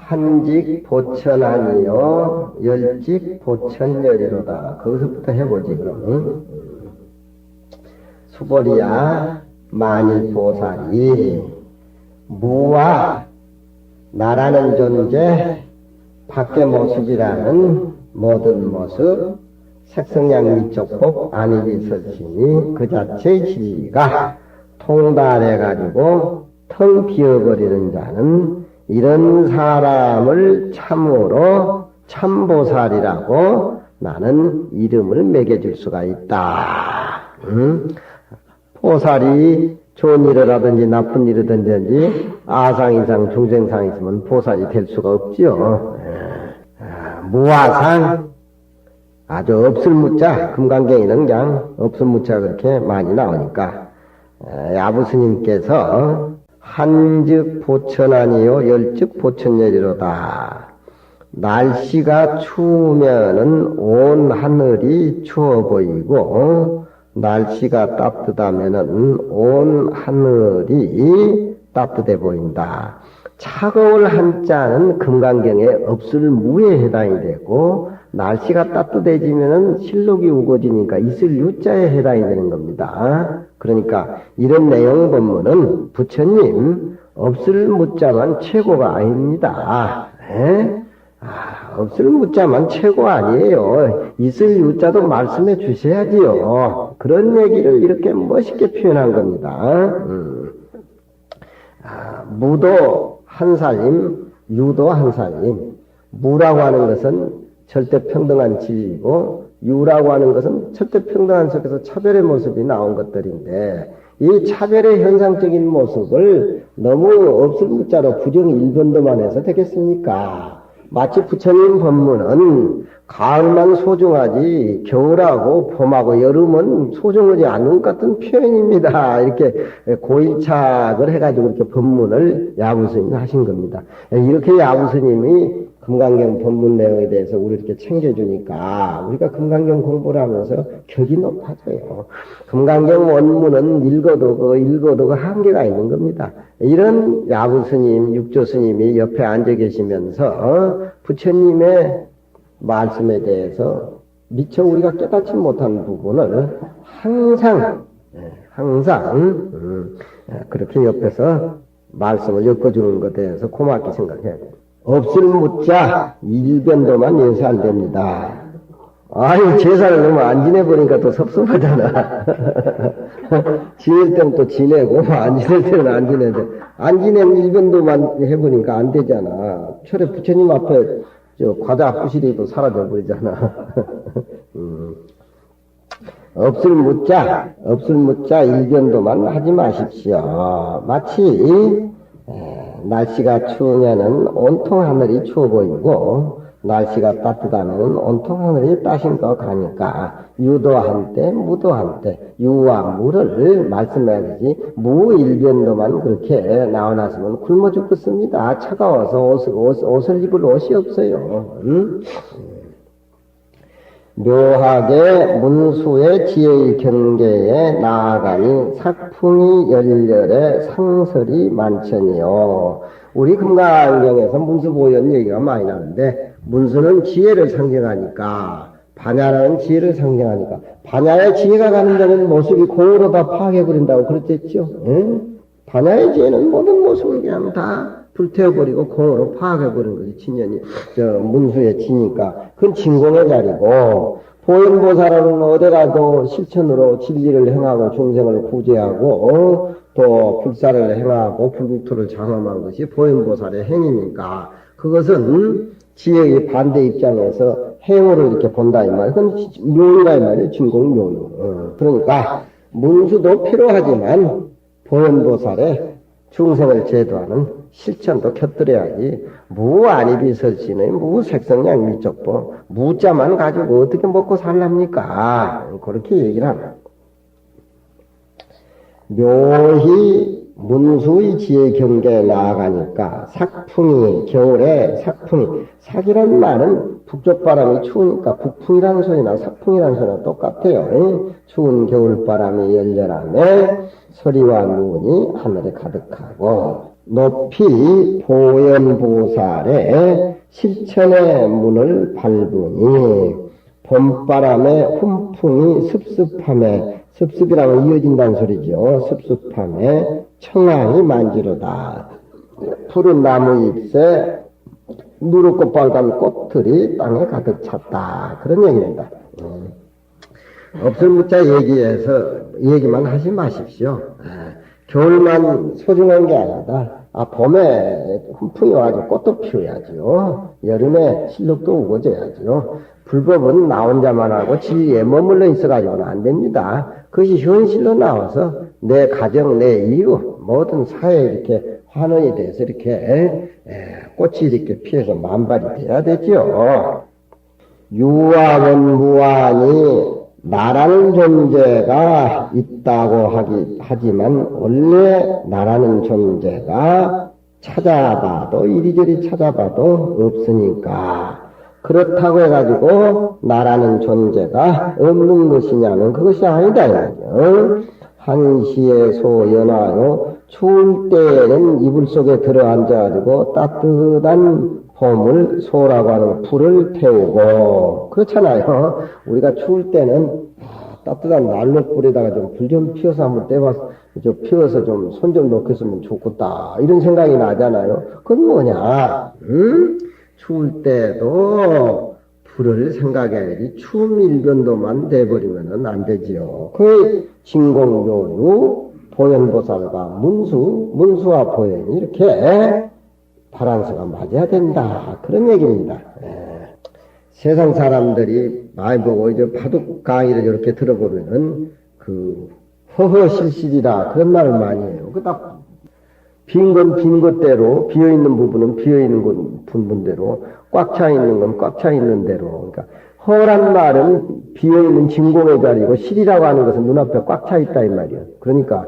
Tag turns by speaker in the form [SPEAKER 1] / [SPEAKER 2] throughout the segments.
[SPEAKER 1] 한직 보천하니요 열직 보천열이로다. 거기서부터 해보지 그럼. 수보리야 만일보살이 무와 나라는 존재 밖의 모습이라는 모든 모습 색성양 위촉법 안이비설신이 그 자체의 진리가 통달해가지고 텅 비어버리는 자는 이런 사람을 참으로 참보살이라고 나는 이름을 매겨줄 수가 있다. 보살이 좋은 일을 하든지 나쁜 일을 하든지 아상이상 중생상 있으면 보살이 될 수가 없지요. 무아상 아주 없을 무자 금강경에는 그냥 없을 무자 그렇게 많이 나오니까 야부스님께서 한즉 보천하니요 열즉 보천열이로다. 날씨가 추우면은 온 하늘이 추워 보이고 날씨가 따뜻하면은 온 하늘이 따뜻해 보인다. 차가울 한자는 금강경에 없을 무에 해당이 되고 날씨가 따뜻해지면은 실록이 우거지니까 있을 유자에 해당이 되는 겁니다. 그러니까 이런 내용 본문은 부처님 없을 무자만 최고가 아닙니다. 없을 무자만 최고 아니에요. 있을 유자도 말씀해 주셔야지요. 그런 얘기를 이렇게 멋있게 표현한 겁니다. 무도 한 살림, 유도 한 살림. 무라고 하는 것은 절대 평등한 진리이고 유라고 하는 것은 절대 평등한 속에서 차별의 모습이 나온 것들인데 이 차별의 현상적인 모습을 너무 없을 무자로 부정 일변도만 해서 되겠습니까? 마치 부처님 법문은 가을만 소중하지 겨울하고 봄하고 여름은 소중하지 않는 것 같은 표현입니다. 이렇게 고일착을 해가지고 이렇게 법문을 야부스님이 하신 겁니다. 이렇게 야부스님이 금강경 본문 내용에 대해서 우리 이렇게 챙겨주니까 우리가 금강경 공부를 하면서 격이 높아져요. 금강경 원문은 읽어도 그 한계가 있는 겁니다. 이런 야부스님, 육조스님이 옆에 앉아 계시면서 부처님의 말씀에 대해서 미처 우리가 깨닫지 못한 부분을 항상 그렇게 옆에서 말씀을 엮어주는 것에 대해서 고맙게 생각해야 돼요. 없을 묻자 일변도만 예사 안 됩니다. 아유 제사를 너무 안 지내버리니까 또 섭섭하잖아. 지낼 때는 또 지내고 안 지낼 때는 안 지내는데 안 지내면 일변도만 해보니까 안 되잖아. 철에 부처님 앞에 저 과자 부시리도 사라져버리잖아. 없을 묻자 일변도만 하지 마십시오. 마치 날씨가 추우면은 온통 하늘이 추워 보이고 날씨가 따뜻하면은 온통 하늘이 따신 것 같으니까 유도 한때 무도 한때 유와 무를 말씀해야지 무일변도만 그렇게 나와놨으면 굶어 죽겠습니다. 차가워서 옷을 입을 옷이 없어요. 묘하게 문수의 지혜의 경계에 나아가니 sak풍이 열렬에 상설이 만천이요. 우리 금강경에서 문수보현 얘기가 많이 나는데 문수는 지혜를 상징하니까 반야라는 지혜를 상징하니까 반야의 지혜가 가는 데는 모습이 공으로 다 파괴해버린다고 그랬겠죠. 반야의 지혜는 모든 모습을 그냥 다 불태워버리고 공으로 파악해버린 거지. 진연이 문수의 지니까 그건 진공의 자리고 보현보살은 어디 가도 실천으로 진리를 행하고 중생을 구제하고 또 불사를 행하고 불국토를 장엄한 것이 보현보살의 행위니까 그것은 지혜의 반대 입장에서 행으로 이렇게 본다 이 말이에요. 그건 묘이라 이 말이에요. 진공 묘요. 그러니까 문수도 필요하지만 보현보살의 중생을 제도하는 실천도 곁들여야지 무안이비설신의 무색성양 미적보 무자만 가지고 어떻게 먹고 살랍니까? 그렇게 얘기를 합니다. 묘히 문수의 지혜 경계에 나아가니까 삭풍이 겨울에 삭풍이 삭이란 말은 북쪽바람이 추우니까 북풍이라는 소리나 삭풍이라는 소리나 똑같아요. 추운 겨울바람이 열렬하며 소리와 눈이 하늘에 가득하고 높이 보현보살의 실천의 문을 밟으니 봄바람에 훈풍이 습습함에 습습이라고 이어진다는 소리죠. 습습함에 청아히 만지르다. 푸른 나무 잎새 누렇고 빨간 꽃들이 땅에 가득 찼다. 그런 얘기입니다. 없을 묻자 얘기만 하지 마십시오. 겨울만 소중한 게 아니다. 봄에 훈풍이 와서 꽃도 피워야죠. 여름에 실록도 우거져야죠. 불법은 나 혼자만 하고 지위에 머물러 있어가지고는 안 됩니다. 그것이 현실로 나와서 내 가정, 내 이웃, 모든 사회에 이렇게 환원이 돼서 이렇게 꽃이 이렇게 피어서 만발이 돼야 되죠. 유아원 무한이 나라는 존재가 있다고 하지만 원래 나라는 존재가 찾아봐도 이리저리 찾아봐도 없으니까 그렇다고 해가지고 나라는 존재가 없는 것이냐는 그것이 아니다 이거죠. 한시에 소연하여 추울 때에는 이불 속에 들어앉아가지고 따뜻한 봄을 소라고 하는 불을 태우고 그렇잖아요. 우리가 추울 때는 따뜻한 난로불에다가 좀 불 좀 피워서 한번 피워서 좀 손 좀 놓겠으면 좋겠다 이런 생각이 나잖아요. 그건 뭐냐? 추울 때도 불을 생각해야지 추움 일변도만 돼버리면은 안 되지요. 그 진공요유 보현보살과 문수와 보현이 이렇게 바란스가 맞아야 된다. 그런 얘기입니다. 세상 사람들이 많이 보고 이제 바둑 강의를 이렇게 들어보면은 허허실실이다 그런 말을 많이 해요. 그다 빈 건 빈 것대로 비어있는 부분은 비어있는 부분대로 꽉 차 있는 건 꽉 차 있는 대로. 그러니까 허란 말은 비어있는 진공의 자리고 실이라고 하는 것은 눈앞에 꽉 차 있다 이 말이에요. 그러니까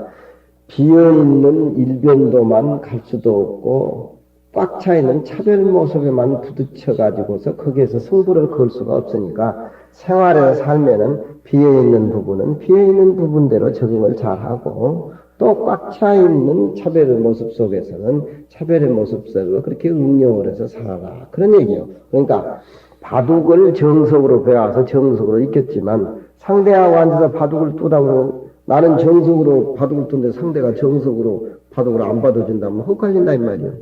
[SPEAKER 1] 비어있는 일변도만 갈 수도 없고 꽉 차 있는 차별 모습에만 부딪혀가지고서 거기에서 승부를 걸 수가 없으니까 생활에서 살면은 비어있는 부분은 비어있는 부분대로 적응을 잘하고 또 꽉 차 있는 차별의 모습 속에서는 차별의 모습 속으로 그렇게 응용을 해서 살아라. 그런 얘기예요. 그러니까 바둑을 정석으로 배워서 정석으로 익혔지만 상대하고 앉아서 바둑을 두다고 나는 정석으로 바둑을 두는데 상대가 정석으로 바둑을 안 받아준다면 헛갈린다 이 말이에요.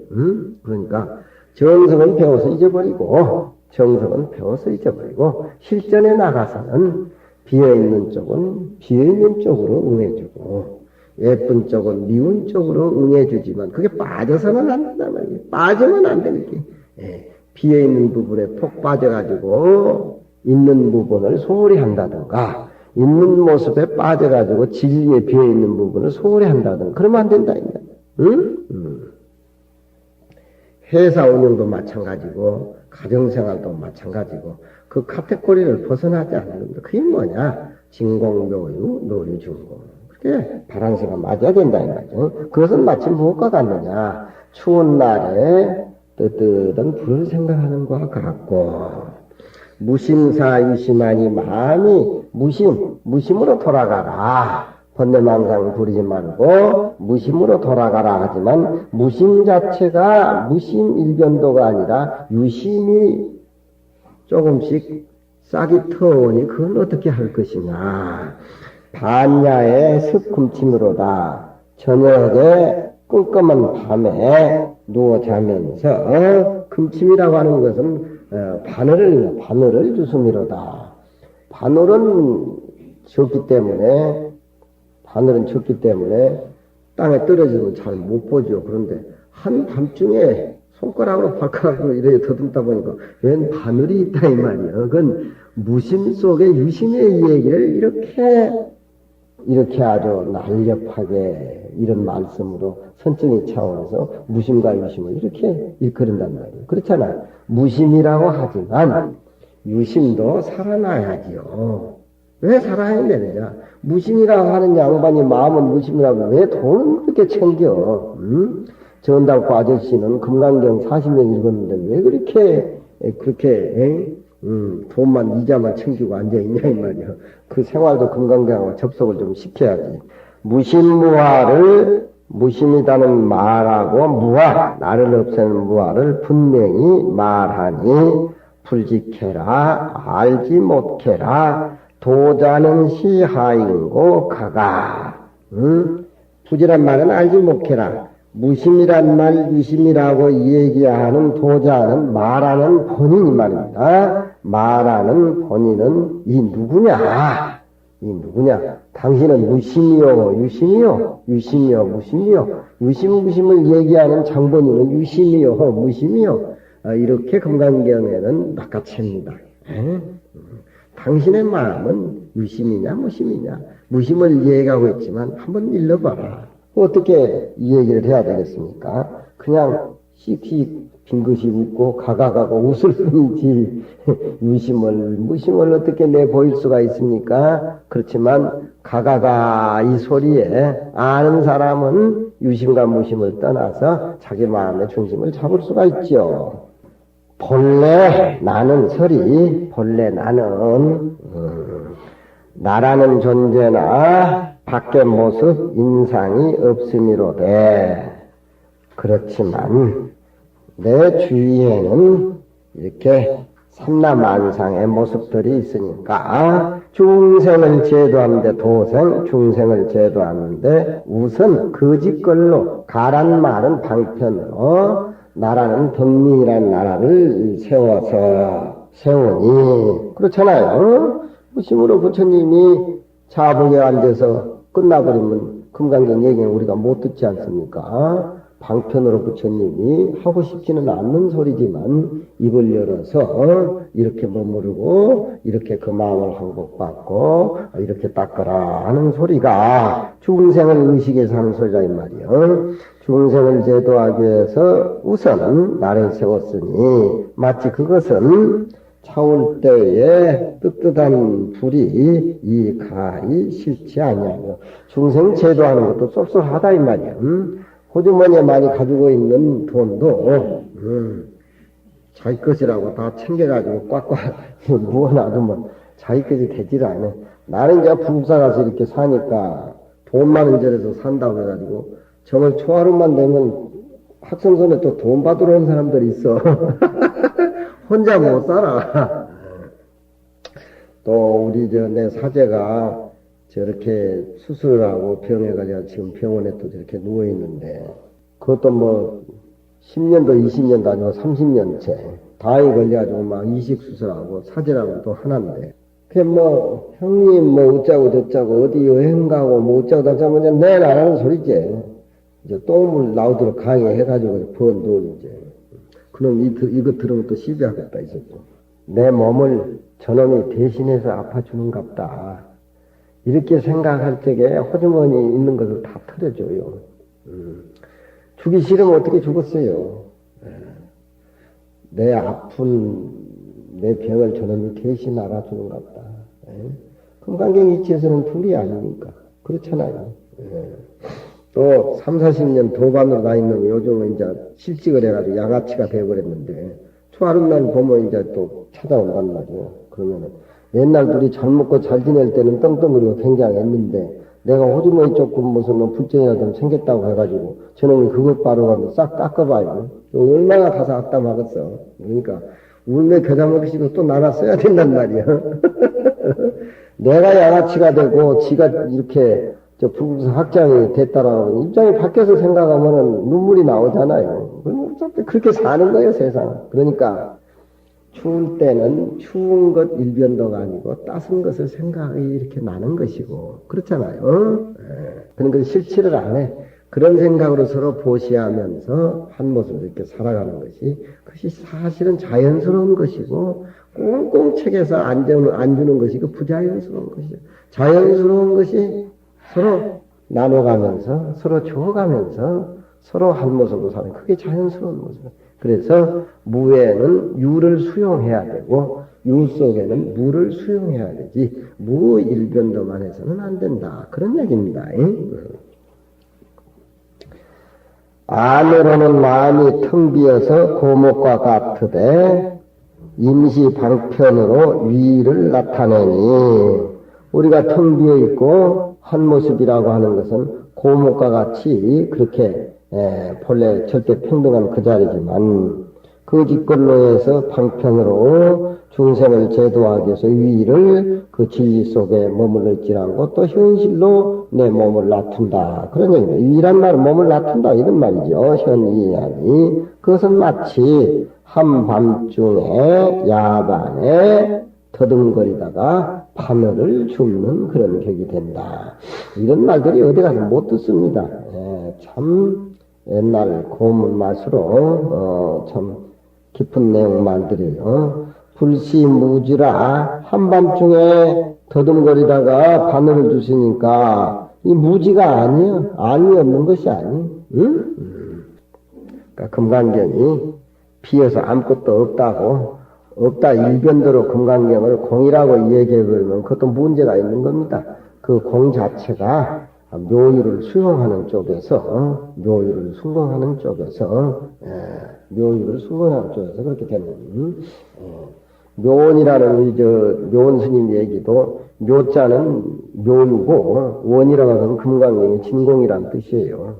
[SPEAKER 1] 그러니까 정석은 배워서 잊어버리고 정석은 배워서 잊어버리고 실전에 나가서는 비어있는 쪽은 비어있는 쪽으로 응해주고 예쁜 쪽은 미운 쪽으로 응해주지만 그게 빠져서는 안 된단 말이에요. 빠지면 안 되는 게 비어있는 부분에 푹 빠져가지고 있는 부분을 소홀히 한다든가 있는 모습에 빠져가지고 진리에 비어있는 부분을 소홀히 한다든가 그러면 안 된다. 회사 운영도 마찬가지고 가정생활도 마찬가지고 그 카테고리를 벗어나지 않는 겁니다. 그게 뭐냐? 진공묘유 노유중공. 그게 바란스가 맞아야 된다 이 말이죠. 그것은 마치 무엇과 같느냐? 추운 날에 뜨뜻한 불을 생각하는 것과 같고 무심사 유심하니 마음이 무심으로 돌아가라. 번뇌망상 부리지 말고 무심으로 돌아가라 하지만 무심 자체가 무심 일변도가 아니라 유심이 조금씩 싹이 터오니 그건 어떻게 할 것이냐. 반야의 습금침으로다. 저녁에 꼼꼼한 밤에 누워 자면서 금침이라고 하는 것은 바늘을 주숨이로다. 바늘은 적기 때문에 땅에 떨어지면 잘 못 보죠. 그런데 한밤중에 손가락으로 발가락으로 이렇게 더듬다 보니까 웬 바늘이 있다 이 말이에요. 그건 무심 속에 유심의 얘기를 이렇게 아주 날렵하게 이런 말씀으로 선정의 차원에서 무심과 유심을 이렇게 일컬은단 말이에요. 그렇잖아요. 무심이라고 하지만 유심도 살아나야지요. 왜 살아야 되느냐? 무심이라고 하는 양반이 마음은 무심이라고 왜 돈은 그렇게 챙겨? 전달과 아저씨는 금강경 40년 읽었는데 왜 그렇게 돈만 이자만 챙기고 앉아있냐 이 말이야. 그 생활도 금강경하고 접속을 좀 시켜야지. 무심무화를 무심이다는 말하고 무아, 나를 없애는 무아를 분명히 말하니 불직해라, 알지 못해라, 도자는 시하인고 가가. 부지란 말은 알지 못해라. 무심이란 말, 유심이라고 얘기하는 도자는 말하는 본인이 말입니다. 말하는 본인은 이 누구냐? 이 누구냐? 당신은 무심이요, 유심이요, 유심이요, 무심이요. 유심무심을 얘기하는 장본인은 유심이요, 무심이요. 이렇게 금강경에는 낚아챕니다. 당신의 마음은 유심이냐, 무심이냐? 무심을 얘기하고 있지만 한번 읽어봐라. 어떻게 이 얘기를 해야 되겠습니까? 그냥 씩씩 빙긋이 웃고 가가가고 웃을 뿐이지 유심을 무심을 어떻게 내보일 수가 있습니까? 그렇지만 가가가 이 소리에 아는 사람은 유심과 무심을 떠나서 자기 마음의 중심을 잡을 수가 있죠. 본래 나는 소리, 본래 나는 나라는 존재나 밖의 모습, 인상이 없음이로되 그렇지만 내 주위에는 이렇게 삼라만상의 모습들이 있으니까 중생을 제도하는데 도생, 중생을 제도하는데 우선 거짓걸로 가란 말은 방편으로 나라는 덕민이라는 나라를 세우니 그렇잖아요. 무심으로 부처님이 자복에 앉아서 끝나버리면 금강경 얘기는 우리가 못 듣지 않습니까? 방편으로 부처님이 하고 싶지는 않는 소리지만 입을 열어서 이렇게 머무르고 이렇게 그 마음을 항복받고 이렇게 닦으라 하는 소리가 중생을 의식해서 하는 소리라 이 말이요. 중생을 제도하기 위해서 우선은 나를 세웠으니 마치 그것은 차올 때에 뜨뜻한 불이 이 가히 싫지 아니하며 중생 제도하는 것도 쏠쏠하다 이 말이야. 호주머니에 많이 가지고 있는 돈도 자기 것이라고 다 챙겨가지고 꽉꽉 모아놔두면 자기 것이 되질 않아. 나는 이제 부국사 가서 이렇게 사니까 돈 많은 절에서 산다고 해가지고 정말 초하루만 되면 학생선에 또 돈 받으러 온 사람들이 있어. 혼자 못 살아. 또 우리 내 사제가 저렇게 수술을 하고 병해가지고 지금 병원에 또 저렇게 누워있는데 그것도 뭐 10년도 20년도 아니고 30년째 다행히 걸려가지고 막 이식수술하고 사제라고 또 하나인데 그게 뭐 형님 뭐 어쩌고 저쩌고 어디 여행 가고 뭐 어쩌고 저쩌고 내 나라는 소리지. 이제 똥물 나오도록 강의해가지고 번 돈 이제 그럼 이거 들으면 또 시비하겠다 이제또 내 몸을 저놈이 대신해서 아파주는갑다. 이렇게 생각할 적에 호주머니 있는 것을 다 털어줘요. 죽기 싫으면 어떻게 죽었어요? 내 아픈 내 병을 저놈이 대신 알아주는갑다. 금강경 이치에서는 둘이 아닙니까? 그렇잖아요. 또 3, 40년 도반으로 다니는 요즘은 이제 실직을 해가지고 양아치가 돼버렸는데 초하룻날 보면 이제 또 찾아온단 말이에요. 그러면은 옛날 둘이 잘 먹고 잘 지낼 때는 떵떵거리고 굉장했는데 내가 호주머니 조금 무슨 불정이나 좀 생겼다고 해가지고 저놈이 그것 바로 가면 싹 깎아봐요. 얼마나 가서 악담하겠어. 그러니까 울며 겨자 먹이시고 또 나눠 써야 된단 말이야. 내가 양아치가 되고 지가 이렇게 불국사 학장이 됐다라고 입장이 바뀌어서 생각하면은 눈물이 나오잖아요. 그렇게 사는 거예요, 세상은. 그러니까 추울 때는 추운 것 일변도가 아니고 따스운 것을 생각이 이렇게 나는 것이고 그렇잖아요. 그런 걸 실치를 안 해. 그런 생각으로 서로 보시하면서 한 모습으로 이렇게 살아가는 그것이 사실은 자연스러운 것이고 꽁꽁 책에서 안 주는 것이 그 부자연스러운 것이죠. 자연스러운 것이 서로 나눠가면서 서로 주어가면서 서로 한 모습으로 사는 그게 자연스러운 모습이에요. 그래서 무에는 유를 수용해야 되고 유 속에는 무를 수용해야 되지 무 일변도만 해서는 안 된다. 그런 얘기입니다. 안으로는 마음이 텅 비어서 고목과 같으되 임시 방편으로 위를 나타내니 우리가 텅 비어 있고 한 모습이라고 하는 것은 고목과 같이 그렇게 본래 절대 평등한 그 자리지만 그 뒷걸로에서 방편으로 중생을 제도하기 위해서 위를 그 진리 속에 머물렀지라고 또 현실로 내 몸을 놔둔다. 그런 얘기입니다. 위란 말은 몸을 놔둔다 이런 말이죠. 현위하니 그것은 마치 한밤중에 야간에 더듬거리다가 바늘을 줍는 그런 격이 된다. 이런 말들이 어디 가서 못 듣습니다. 참 옛날 고문 맛으로 참 깊은 내용 말들이요. 불시무지라 한밤중에 더듬거리다가 바늘을 주시니까 이 무지가 아니에요. 안이 없는 것이 아니에요. 응? 그러니까 금강경이 비어서 아무것도 없다 일변도로 금강경을 공이라고 얘기해버리면 그것도 문제가 있는 겁니다. 그 공 자체가 묘유를 수용하는 쪽에서 묘유를 순공하는 쪽에서 그렇게 되는 묘원이라는 우리 묘원 스님 얘기도 묘자는 묘유고 원이라고 하면 금강경의 진공이란 뜻이에요.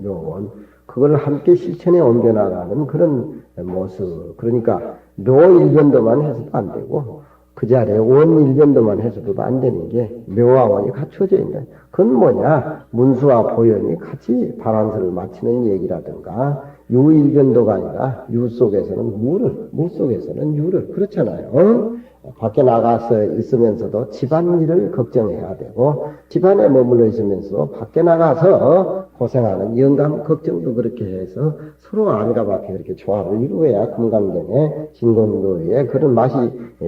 [SPEAKER 1] 묘원 그걸 함께 실천에 옮겨나가는 그런 모습. 그러니까 묘 일변도만 해서도 안 되고 그 자리에 원 일변도만 해서도 안 되는 게 묘와 원이 갖춰져 있는. 그건 뭐냐? 문수와 보현이 같이 발안서를 맞추는 얘기라든가 유 일변도가 아니라 유 속에서는 무를, 무 속에서는 유를 그렇잖아요. 밖에 나가서 있으면서도 집안일을 걱정해야 되고 집안에 머물러 있으면서도 밖에 나가서 고생하는 영감 걱정도 그렇게 해서 서로 안과 밖에 그렇게 조화를 이루어야 금강경의 진공도의 그런 맛이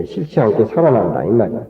[SPEAKER 1] 싫지 않게 살아난다 이 말이야.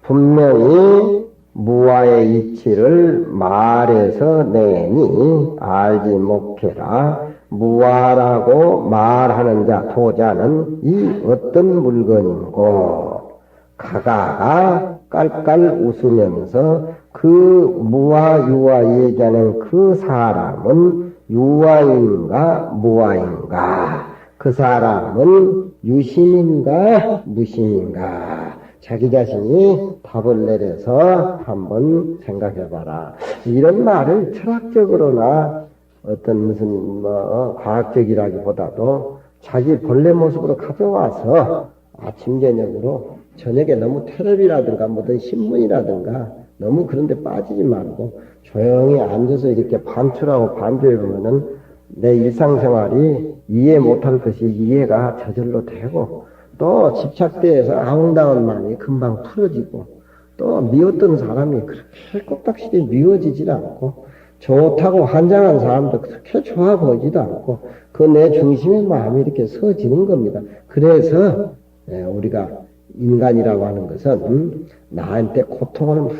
[SPEAKER 1] 분명히 무아의 이치를 말해서 내니 알지 못해라. 무아라고 말하는 자, 도자는 이 어떤 물건인고, 가가가 깔깔 웃으면서 그 무아, 유아 얘기하는 그 사람은 유아인가, 무아인가, 그 사람은 유심인가, 무심인가, 자기 자신이 답을 내려서 한번 생각해봐라. 이런 말을 철학적으로나 어떤 무슨 과학적이라기보다도 자기 본래 모습으로 가져와서 아침 저녁으로 저녁에 너무 텔레비라든가 뭐든 신문이라든가 너무 그런데 빠지지 말고 조용히 앉아서 이렇게 반출하고 반조해 보면은 내 일상생활이 이해 못할 것이 이해가 저절로 되고 또 집착대에서 아웅다운 마음이 금방 풀어지고 또 미웠던 사람이 그렇게 꼭딱시게 미워지질 않고 좋다고 환장한 사람도 그렇게 좋아 보이지도 않고 그 내 중심의 마음이 이렇게 서지는 겁니다. 그래서 우리가 인간이라고 하는 것은 나한테 고통을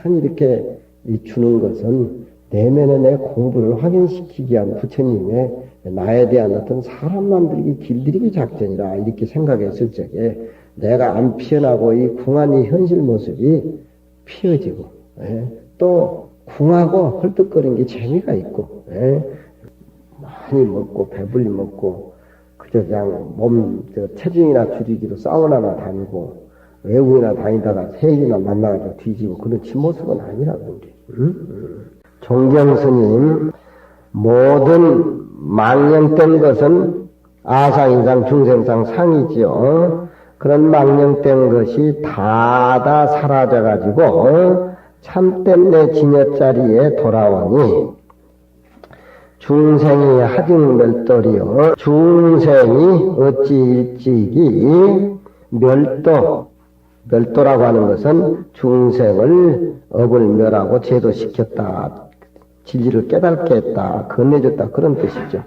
[SPEAKER 1] 많이 이렇게 주는 것은 내면의 내 공부를 확인시키기 위한 부처님의 나에 대한 어떤 사람 만들기 길들이기 작전이라 이렇게 생각했을 적에 내가 안 피어나고 이 궁한 이 현실 모습이 피어지고 또 궁하고 헐떡거리는 게 재미가 있고 많이 먹고 배불리 먹고 그저 그냥 체중이나 줄이기로 사우나나 다니고 외국이나 다니다가 세계나 만나가지고 뒤지고 그런 뒷모습은 아니라는 게. 종경스님 모든 망령된 것은 아상인상 중생상 상이지요. 그런 망령된 것이 다 사라져가지고 참된 내 진여자리에 돌아오니 중생이 하증멸돌이요. 중생이 어찌 일찍이 멸도라고 하는 것은 중생을 업을 멸하고 제도시켰다. 진리를 깨닫게 했다. 건네줬다. 그런 뜻이죠.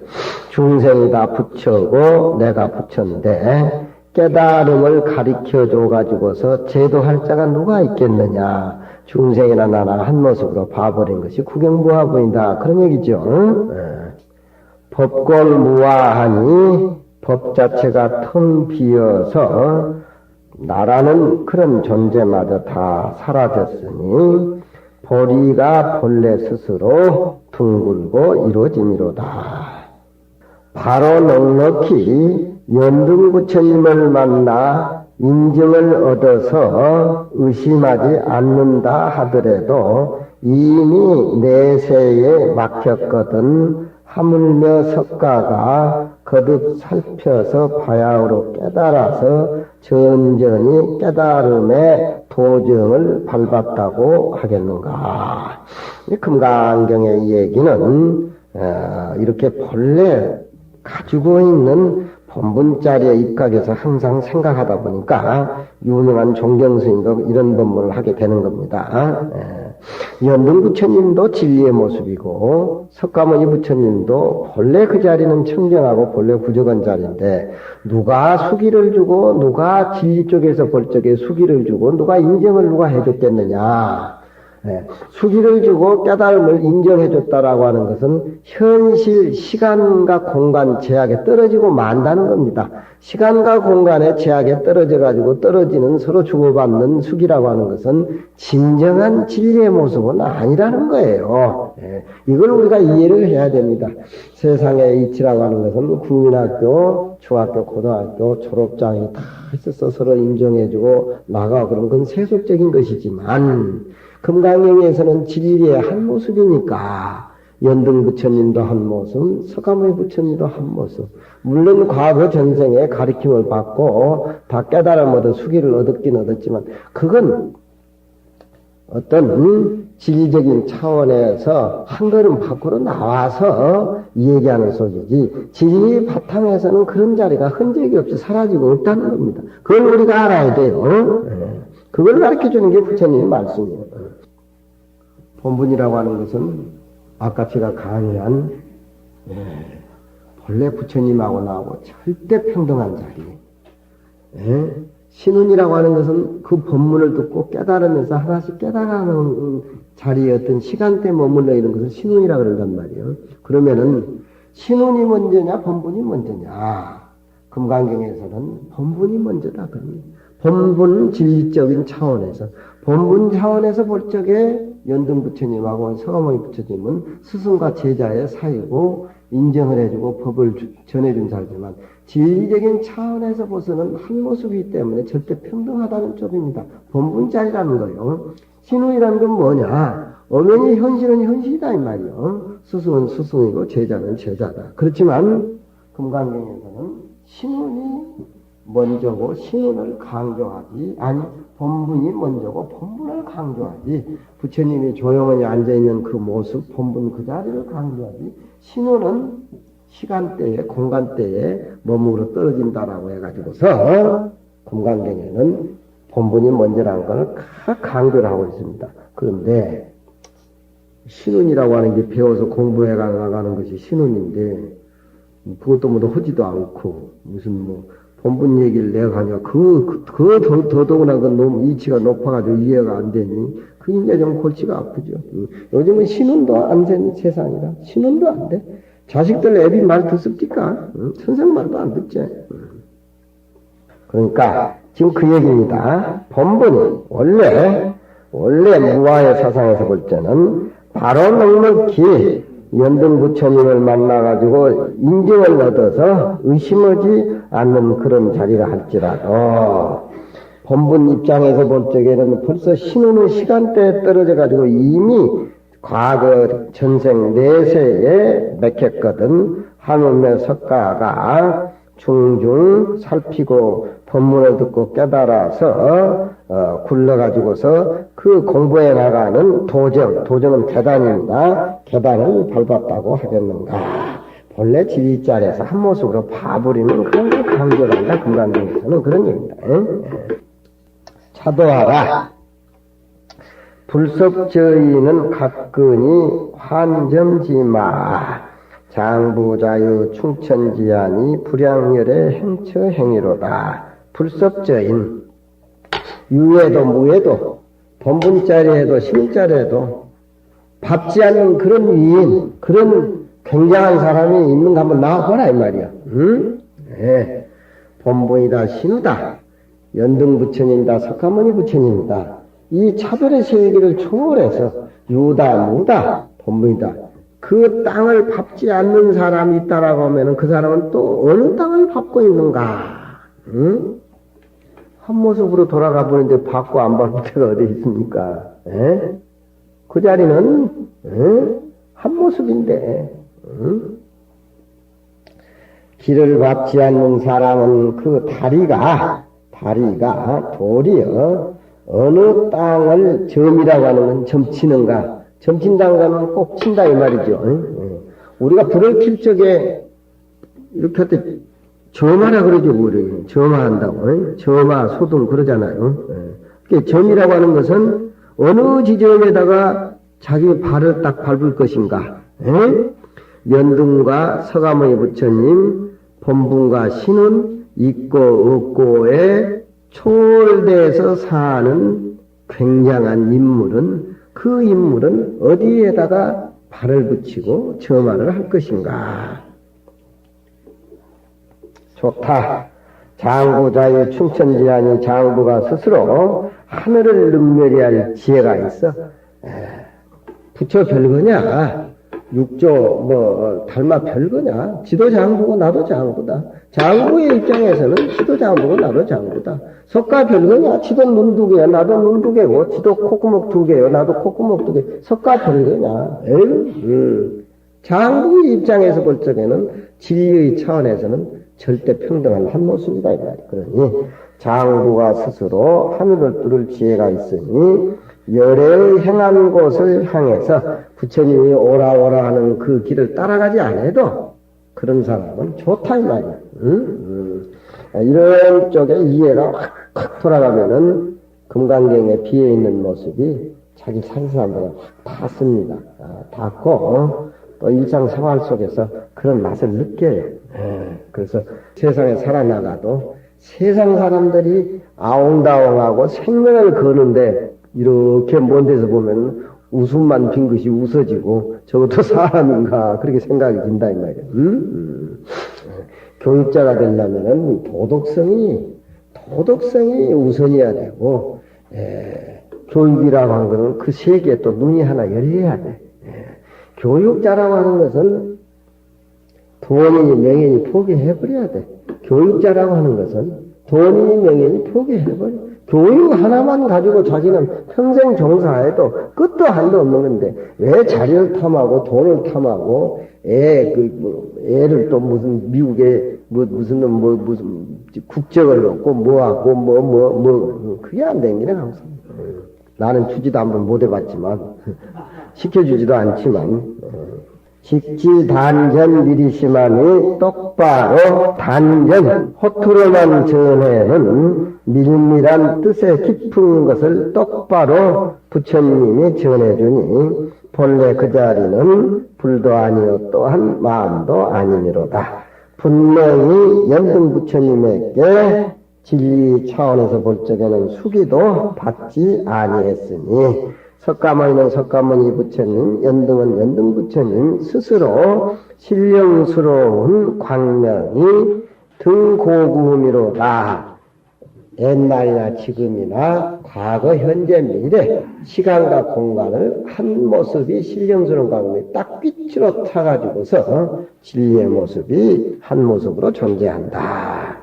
[SPEAKER 1] 중생이 다 부처고 내가 부처인데 깨달음을 가르쳐줘 가지고서 제도할 자가 누가 있겠느냐. 중생이나 나나 한 모습으로 봐버린 것이 구경무화부인다. 그런 얘기죠. 법공무화하니 법 자체가 텅 비어서 나라는 그런 존재마저 다 사라졌으니 보리가 본래 스스로 둥글고 이루어짐이로다. 바로 넉넉히 연등부처님을 만나 인증을 얻어서 의심하지 않는다 하더라도 이미 내세에 막혔거든 하물며 석가가 거듭 살펴서 바야흐로 깨달아서 전전히 깨달음의 도정을 밟았다고 하겠는가. 이 금강경의 이 얘기는 이렇게 본래 가지고 있는 본분자리에 입각해서 항상 생각하다 보니까 유명한 종경스님도 이런 법문을 하게 되는 겁니다. 연등 부처님도 진리의 모습이고 석가모니 부처님도 본래 그 자리는 청정하고 본래 부족한 자리인데 누가 수기를 주고 누가 진리 쪽에서 볼 적에 수기를 주고 누가 인정을 누가 해줬겠느냐. 수기를 주고 깨달음을 인정해줬다라고 하는 것은 현실 시간과 공간 제약에 떨어지고 만다는 겁니다. 시간과 공간의 제약에 떨어져가지고 떨어지는 서로 주고받는 수기라고 하는 것은 진정한 진리의 모습은 아니라는 거예요. 이걸 우리가 이해를 해야 됩니다. 세상의 이치라고 하는 것은 국민학교, 중학교, 고등학교, 졸업장이 다 있어서 서로 인정해주고 나가고 그런 건 세속적인 것이지만 금강경에서는 진리의 한 모습이니까 연등 부처님도 한 모습, 석가모니 부처님도 한 모습. 물론 과거 전생에 가르침을 받고 다 깨달음 얻어 수기를 얻었긴 얻었지만 그건 어떤 진리적인 차원에서 한 걸음 밖으로 나와서 얘기하는 소리지 진리 바탕에서는 그런 자리가 흔적이 없이 사라지고 없다는 겁니다. 그걸 우리가 알아야 돼요. 그걸 가르쳐주는 게 부처님의 말씀이에요. 본분이라고 하는 것은 아까 제가 강의한 본래 부처님하고 나하고 절대 평등한 자리. 신운이라고 하는 것은 그 본문을 듣고 깨달으면서 하나씩 깨달아가는 자리에 어떤 시간대에 머물러 있는 것을 신운이라고 그런단 말이에요. 그러면은 신운이 먼저냐 본분이 먼저냐. 금강경에서는 본분이 먼저다 그럽니다. 본분 진리적인 차원에서 본분 차원에서 볼 적에 연등 부처님하고 석가모니 부처님은 스승과 제자의 사이고 인정을 해주고 법을 전해준 자지만 진리적인 차원에서 보서는 한 모습이기 때문에 절대 평등하다는 쪽입니다. 본분자리라는 거예요. 신운이라는 건 뭐냐? 엄연히 현실은 현실이다 이 말이에요. 스승은 스승이고 제자는 제자다. 그렇지만 금강경에서는 신운이 먼저고 신운을 강조하지 아니 본분이 먼저고 본분을 강조하지 부처님이 조용히 앉아있는 그 모습 본분 그 자리를 강조하지 신운은 시간대에 공간대에 머무러 떨어진다라고 해가지고서 금강경에는 본분이 먼저라는 걸 강조를 하고 있습니다. 그런데 신운이라고 하는 게 배워서 공부해 나가는 것이 신운인데 그것도 뭐 하지도 않고 무슨 뭐 본분 얘기를 내가 하냐 더더구나 그 너무 이치가 높아가지고 이해가 안 되니 그 이제 좀 골치가 아프죠. 요즘은 신운도 안 되는 세상이라 신운도 안 돼. 자식들 애비 말 듣습니까? 선생 말도 안 듣지. 그러니까 지금 그 얘기입니다. 본분이 원래 무아의 사상에서 볼 때는 바로 넉넉히 연등 부처님을 만나가지고 인정을 얻어서 의심하지 않는 그런 자리라 할지라도 본분 입장에서 볼 적에는 벌써 신우는 시간대에 떨어져가지고 이미 과거 전생 내세에 맥혔거든. 하물며 석가가 중중 살피고 법문을 듣고 깨달아서 굴러가지고서 그 공부해 나가는 도정은 계단입니다. 계단을 밟았다고 하겠는가. 본래 지휘자리에서 한 모습으로 봐버리는 그런 걸 강조를 한다. 금강경에서는 그런 얘기입니다. 차도하라. 불섭저희는 각근이 환점지마. 장부자유 충천지안이 불량열의 행처행위로다. 불섭저인 유에도 무에도 본분자리에도 신자리에도 밟지 않는 그런 위인 그런 굉장한 사람이 있는가 한번 나와보라 이 말이야. 응? 네. 본분이다 신우다 연등 부처님이다 석가모니 부처님이다. 이 차별의 세계를 초월해서 유다 무다 본분이다. 그 땅을 밟지 않는 사람이 있다라고 하면은 그 사람은 또 어느 땅을 밟고 있는가? 응? 한 모습으로 돌아가 보는데 받고 안 받을 때가 어디 있습니까? 에? 그 자리는 한 모습인데 길을 밟지 않는 사람은 그 다리가 도리어 어느 땅을 점이라고 하는 건 점치는가, 점친다는 건 꼭 친다 이 말이죠. 우리가 불을 킬 적에 이렇게 할 때 점하라 그러죠. 우리 점화한다고, 점화 소등 그러잖아요. 그게 점이라고 하는 것은 어느 지점에다가 자기 발을 딱 밟을 것인가. 연등과 서가모니 부처님, 본분과 신은 있고 없고에 초월돼서 사는 굉장한 인물은 그 인물은 어디에다가 발을 붙이고 점화를 할 것인가. 좋다. 장부자의 춘천지하니 장부가 스스로 하늘을 능멸해야 할 지혜가 있어. 부처 별거냐? 육조 달마 별거냐? 지도 장부고 나도 장부다. 장부의 입장에서는 지도 장부고 나도 장부다. 석가 별거냐? 지도 눈 두 개야. 나도 눈 두 개고, 지도 콧구멍 두 개요. 나도 콧구멍 두 개. 석가 별거냐? 장부의 입장에서 볼 적에는 진리의 차원에서는 절대 평등한 한 모습이다 이 말이야. 그러니 장부가 스스로 하늘을 뚫을 지혜가 있으니 열애의 행한 곳을 향해서 부처님이 오라 하는 그 길을 따라가지 않아도 그런 사람은 좋다 이 말이야. 이런 쪽에 이해가 확 돌아가면은 금강경에 비어있는 모습이 자기 산 사람보다 확 닿습니다. 닿고 또 일상생활 속에서 그런 맛을 느껴요. 그래서 세상에 살아나가도 세상 사람들이 아웅다웅하고 생명을 거는데 이렇게 먼 데서 보면 웃음만 빈 것이 웃어지고 저것도 사람인가 그렇게 생각이 든다 이 말이야. 교육자가 되려면은 도덕성이 우선이어야 되고 교육이라고 하는 것은 그 세계에 또 눈이 하나 열려야 돼. 교육자라고 하는 것은 돈이니 명예니 포기해버려야 돼. 교육자라고 하는 것은 돈이니 명예니 포기해버려. 교육 하나만 가지고 자기는 평생 종사해도 끝도 한도 없는 건데 왜 자리를 탐하고 돈을 탐하고 애를 또 무슨 미국에 무슨 국적을 얻고 뭐하고 그게 안 되기는 항상. 나는 주지도 한번 못 해봤지만 시켜주지도 않지만 직지단전 미리심하니 똑바로 단전 호투로만 전해는 밀밀한 뜻의 깊은 것을 똑바로 부처님이 전해주니 본래 그 자리는 불도 아니요 또한 마음도 아니미로다. 분명히 연등 부처님에게 진리 차원에서 볼 적에는 수기도 받지 아니했으니 석가모니는 석가모니 부처님, 연등은 연등 부처님 스스로 신령스러운 광명이 등고구미로다. 옛날이나 지금이나 과거, 현재, 미래 시간과 공간을 한 모습이 신령스러운 광명이 딱 빛으로 타가지고서 진리의 모습이 한 모습으로 존재한다.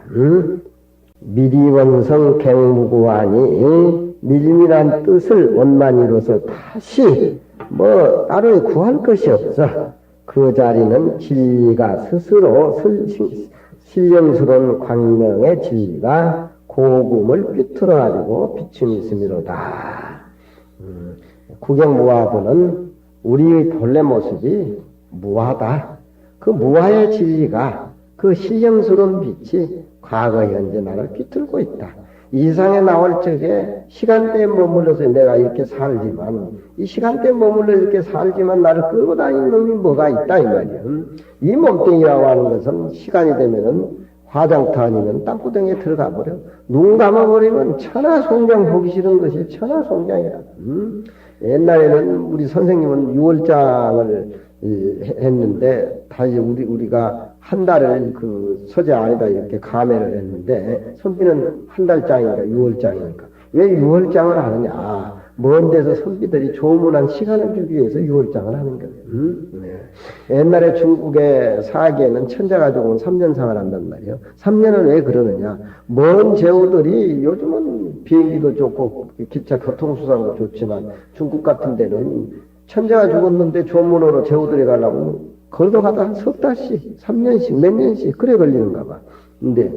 [SPEAKER 1] 미리원성 갱무구하니 밀밀한 뜻을 원만 이루어서 다시 따로 구할 것이 없어. 그 자리는 진리가 스스로 신령스러운 광명의 진리가 고금을 삐뚤어 가지고 비춤이 있음이로다. 구경무화부는 우리의 본래 모습이 무화다. 그 무화의 진리가 그 신령스러운 빛이 과거 현재 나를 삐뚤고 있다. 이 세상에 나올 적에 시간대에 머물러서 내가 이렇게 살지만 이 시간대에 머물러 이렇게 살지만 나를 끌고 다니는 놈이 뭐가 있다 이 말이야. 이 몸뚱이라고 하는 것은 시간이 되면은 화장터 아니면 땅구덩이에 들어가 버려. 눈 감아버리면 천하송장 보기 싫은 것이 천하송장이야. 옛날에는 우리 선생님은 6월장을 했는데 다시 우리가 한 달을 그 서재 안에다 이렇게 가매를 했는데 선비는 한 달장이니까 6월장이니까 왜 6월장을 하느냐. 먼 데서 선비들이 조문한 시간을 주기 위해서 유월장을 하는 거예요. 네. 옛날에 중국의 사계에는 천자가 죽으면 3년상을 한단 말이에요. 3년을 왜 그러느냐. 먼 제후들이 요즘은 비행기도 좋고 기차 교통수단도 좋지만 중국 같은 데는 천자가 죽었는데 조문으로 제후들이 가려고 걸어도 가다 한 석 달씩, 3년씩, 몇 년씩 그래 걸리는가 봐. 근데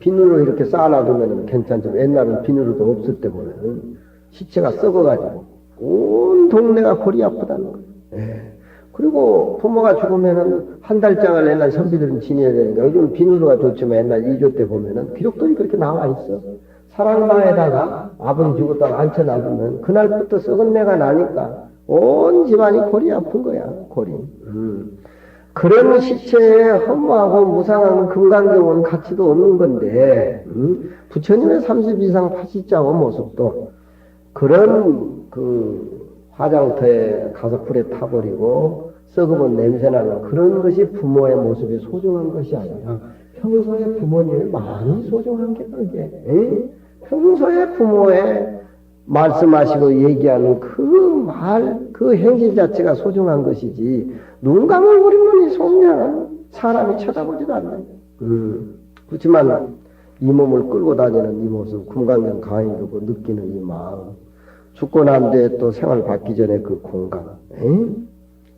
[SPEAKER 1] 비누로 이렇게 쌓아놔두면 괜찮죠. 옛날은 비누로도 없을 때 보면 시체가 썩어가지고 온 동네가 골이 아프다는 거예요. 예. 그리고 부모가 죽으면은 한 달장을 옛날 선비들은 지내야 되니까 요즘 비누로가 좋지만 옛날 이조 때 보면은 기록들이 그렇게 나와 있어. 사랑방에다가 아버지 죽었다가 앉혀놔두면 그날부터 썩은 내가 나니까 온 집안이 골이 아픈 거야. 골이. 그런 시체에 허무하고 무상한 금강경은 가치도 없는 건데, 부처님의 30 이상 파시자와 모습도 그런 화장터에 가서 불에 타버리고 썩으면 냄새나는 그런 것이 부모의 모습이 소중한 것이 아니라 평소에 부모님이 많이 소중한 게 그게, 평소에 부모의 말씀하시고 얘기하는 그 행실 자체가 소중한 것이지, 눈 감아버리면 이 속량은 사람이 쳐다보지도 않나요? 그렇지만 이 몸을 끌고 다니는 이 모습, 금강경 가만히 두고 느끼는 이 마음, 죽고 난 뒤에 또 생활 받기 전에 그 공간,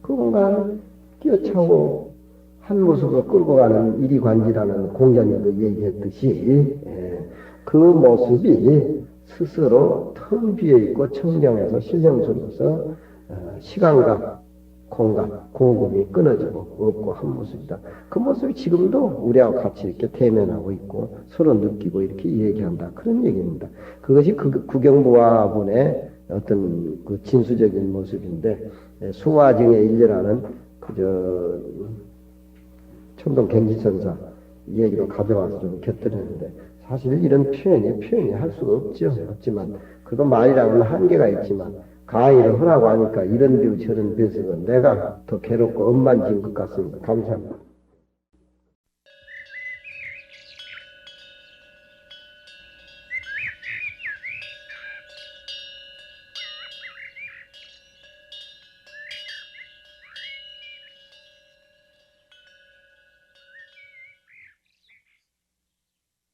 [SPEAKER 1] 그 공간을 끼어차고 한 모습으로 끌고 가는 이리관지라는 공자님도 얘기했듯이, 그 모습이 스스로 텅 비어있고 청정해서 신령스러워서 시간과 공간, 공급이 끊어지고 없고 한 모습이다. 그 모습이 지금도 우리하고 같이 이렇게 대면하고 있고 서로 느끼고 이렇게 얘기한다. 그런 얘기입니다. 그것이 구경부화분의 어떤 그 진수적인 모습인데, 수화증의 일례라는 천동 갱지천사 얘기로 가져와서 좀 곁들였는데, 사실 이런 표현이 할 수가 없지만, 그거 말이랑은 한계가 있지만, 강의를 하라고 하니까 이런 비유 저런 비유 쓰고 내가 더 괴롭고 엇만 진 것 같습니다. 감사합니다.